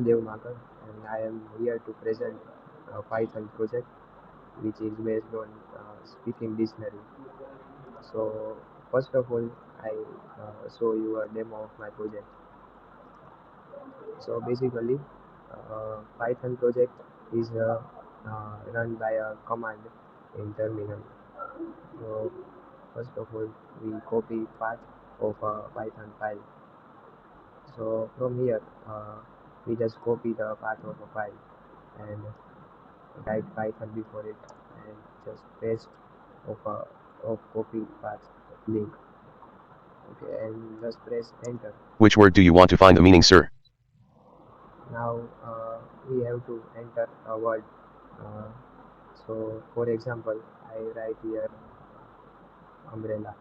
am Devmakar and I am here to present a Python project which is based on speaking dictionary. So first of all, I show you a demo of my project. So basically, Python project is run by a command in terminal. So first of all, we copy part of a Python file. So from here, we just copy the part of a file and write Python before it and just paste of copy path link. Okay, and just press enter. Which word do you want to find the meaning, sir? Now we have to enter a word. So for example, I write here umbrella.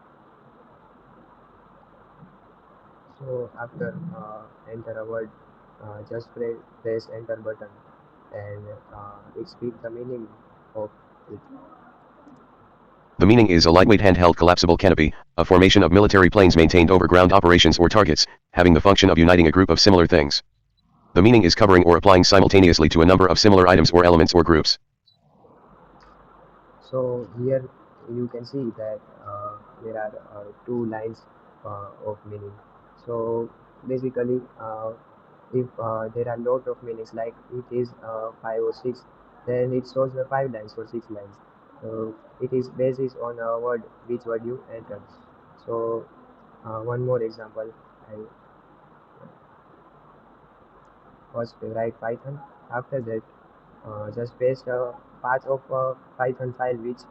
So after enter a word, just press enter button and it speaks the meaning of it. The meaning is a lightweight handheld collapsible canopy, a formation of military planes maintained over ground operations or targets, having the function of uniting a group of similar things. The meaning is covering or applying simultaneously to a number of similar items or elements or groups. So here you can see that there are two lines of meaning. So basically, if there are lot of meanings, like it is 5 or 6, then it shows the 5 lines or 6 lines. So it is basis on a word, which word you enter. So one more example, I first write Python. After that, just paste a path of a Python file, which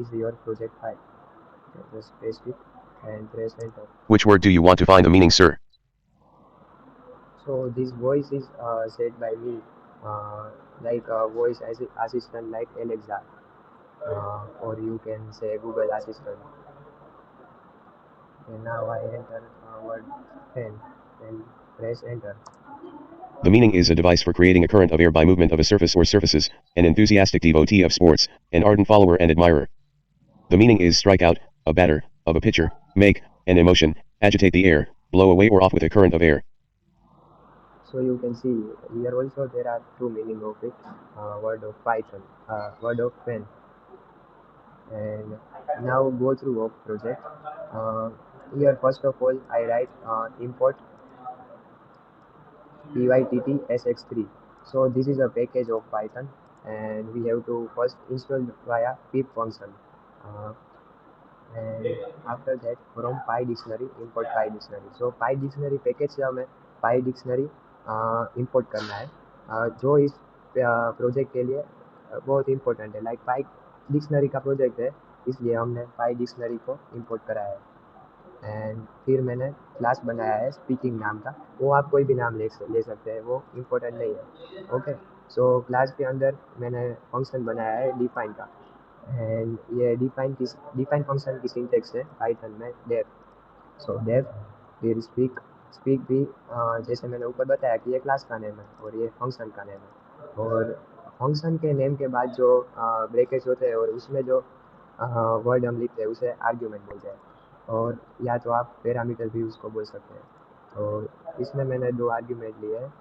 is your project file. Okay, just paste it and press enter. Which word do you want to find the meaning, sir? So this voice is said by me, like a voice assistant like Alexa, or you can say Google Assistant. And now I enter word 10 and press enter. The meaning is a device for creating a current of air by movement of a surface or surfaces, an enthusiastic devotee of sports, an ardent follower and admirer. The meaning is strike out, a batter, of a pitcher, make, an emotion, agitate the air, blow away or off with a current of air. So you can see here also there are two meaning of it. Word of Python, word of pen. And now go through of project. Uh, Here first of all I write import pyttsx3. So this is a package of Python and we have to first install via pip function. Uh, and after that from PyDictionary import PyDictionary. So PyDictionary package से हमें PyDictionary import करना है, जो इस project के लिए बहुत important है. लाइक पाई डिक्शनरी का प्रोजेक्ट है, इसलिए हमने पाई डिक्शनरी को इंपोर्ट कराया है. एंड फिर मैंने क्लास बनाया है स्पीकिंग नाम का. वो आप कोई भी नाम ले सकते हैं, वो इम्पोर्टेंट नहीं है. ओके, सो क्लास के अंदर मैंने फंक्शन बनाया है डिफाइन का. एंड ये डिफाइन फंक्शन की सिंटेक्स है पाइथन में डेफ. सो डेफ फिर स्पीक भी जैसे मैंने ऊपर बताया कि ये क्लास का नेम है और ये फंक्शन का नेम है. और फंक्शन के नेम के बाद जो ब्रैकेट्स होते हैं और उसमें जो वर्ड हम लिखते हैं उसे आर्ग्यूमेंट बोलते हैं. और या तो आप पैरामीटर भी उसको बोल सकते हैं. और इसमें मैंने 2 आर्ग्यूमेंट लिए हैं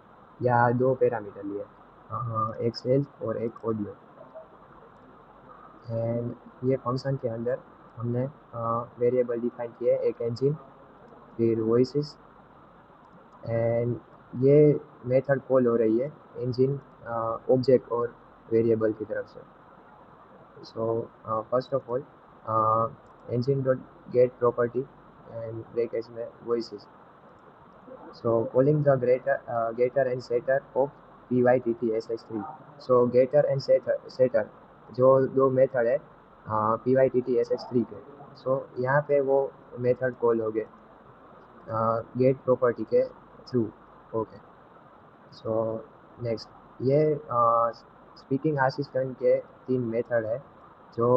या 2 पैरामीटर लिए, एक सेल्फ और एक ऑडियो. एंड ये फंक्शन के अंदर हमने वेरिएबल डिफाइन किए, एक इंजन, फिर वॉइसेस. एंड ये मेथड कॉल हो रही है इंजन ऑब्जेक्ट और वेरिएबल की तरफ से. So first of all engine dot get property and brackets में voices. So calling the getter and setter of pyttsx3. So getter and setter जो दो मेथड है pyttsx3 के. सो यहाँ पे वो मेथड कॉल हो गए गेट प्रॉपर्टी के थ्रू. ओके, सो नेक्स्ट ये स्पीकिंग असिस्टेंट के 3 मेथड है जो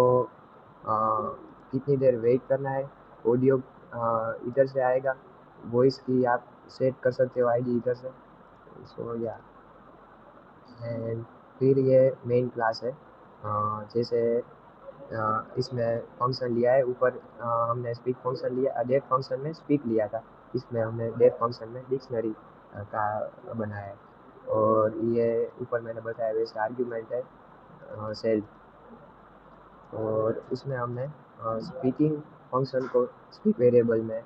कितनी देर वेट करना है. ऑडियो इधर से आएगा, वॉइस की आप सेट कर सकते हो आईडी इधर से. सो या एंड फिर ये मेन क्लास है. जैसे इसमें फंक्शन लिया है ऊपर, हमने स्पीक फंक्शन लिया, डेफ फंक्शन में स्पीक लिया था, इसमें हमने डेफ फंक्शन में डिक्शनरी का बनाया है. और ये ऊपर मैंने बताया वैसे आर्ग्यूमेंट है सेल्फ, और उसमें हमने स्पीकिंग फंक्शन को स्पीक वेरिएबल में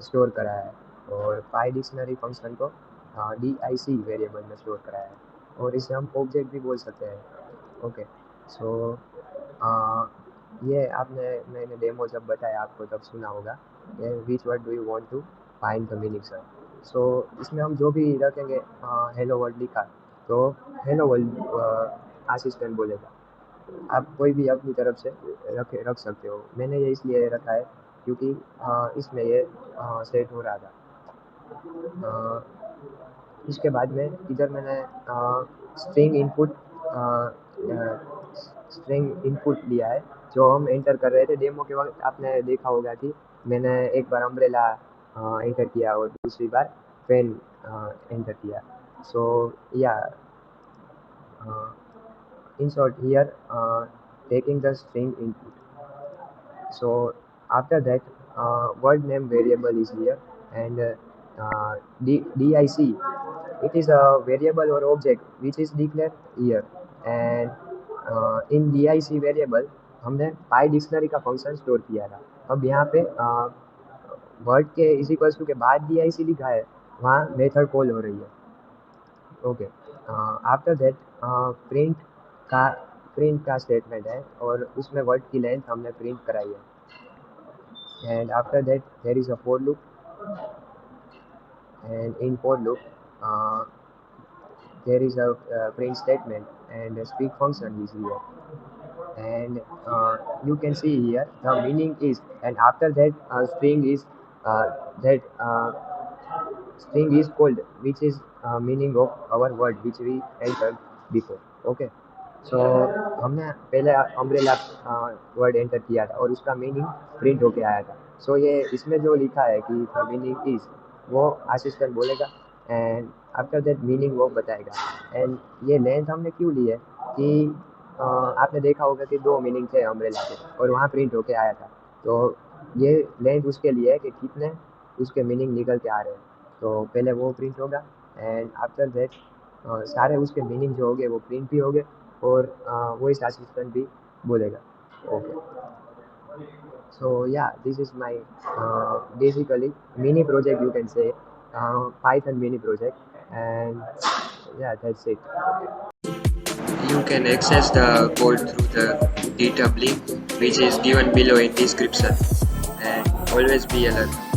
स्टोर कराया है, और पाई डिक्शनरी फंक्शन को DIC वेरिएबल में स्टोर कराया है, और इसे हम ऑब्जेक्ट भी बोल सकते हैं। ओके, सो ये आपने मैंने डेमो जब बताया आपको तब सुना होगा कि which word do you want to find the meaning sir. So इसमें हम जो भी रखेंगे हेलो वर्ड लिखा तो हेलो वर्ड असिस्टेंट बोलेगा। आप कोई भी अपनी तरफ से रख सकते हो। मैंने ये इसलिए रखा है क्योंकि इसमें ये सेट हो रहा था। इसके बाद में इधर मैंने स्ट्रिंग इनपुट स्ट्रिंग इनपुट लिया है जो हम एंटर कर रहे थे डेमो के वक्त। आपने देखा होगा कि मैंने एक बार अम्ब्रेला एंटर किया और दूसरी बार पेन एंटर किया। सो या in short here taking the string input. So after that word name variable is here, and DIC, it is a variable or object which is declared here, and in DIC variable हमने पाई dictionary का function store किया था। अब यहाँ पे word के is equals to के बाद DIC लिखा है, वहाँ मेथड कॉल हो रही है। ओके, आफ्टर दैट प्रिंट का स्टेटमेंट है और उसमें वर्ड की लेंथ हमने प्रिंट कराई है। And after that there is a for loop, and in for loop there is a print statement, and a speak function is here, and you can see here the meaning is, and after that that string is called, which is meaning of our word which we entered before. Okay, सो हमने पहले umbrella word enter किया था और उसका meaning print होके आया था। सो ये इसमें जो लिखा है कि द मीनिंग इज, वो असिस्टेंट बोलेगा, एंड आफ्टर दैट मीनिंग वो बताएगा। एंड ये लेंथ हमने क्यों ली है कि आपने देखा होगा कि दो मीनिंग थे अम्ब्रेला के और वहाँ प्रिंट होके आया था, तो ये लेंथ उसके लिए है कि कितने उसके मीनिंग निकल के आ रहे हैं। तो पहले वो प्रिंट होगा, एंड आफ्टर दैट सारे उसके मीनिंग जो हो गए वो प्रिंट भी हो गए, और वॉइस असिस्टेंट भी बोलेगा। Okay, so yeah, this is my basically mini project, you can say, Python mini project, and yeah, that's it. You can access the code through the GitHub link which is given below in description, and always be alert.